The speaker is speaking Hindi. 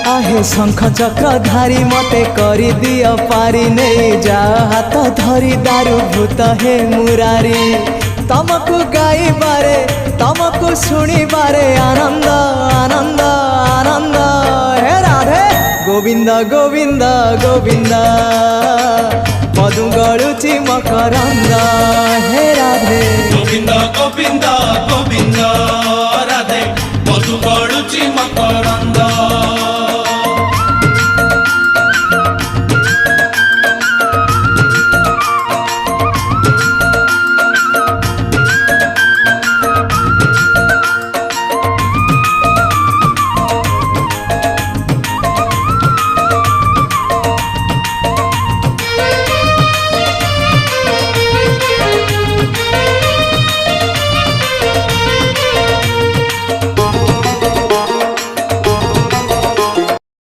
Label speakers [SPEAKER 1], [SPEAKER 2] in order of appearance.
[SPEAKER 1] आहे शंख चक्र धारी मते करी दियो पारी नहीं जा हाथ धरी दारू भूत हे मुरारी तमको गाइबारे तमको शुणिबारे आनंद आनंद आनंद हे राधे गोविंद गोविंद गोविंद मधु गड़ुची मकरंद हे राधे
[SPEAKER 2] गोविंद गोविंद गोविंद राधे मधु गड़ुची मकरंद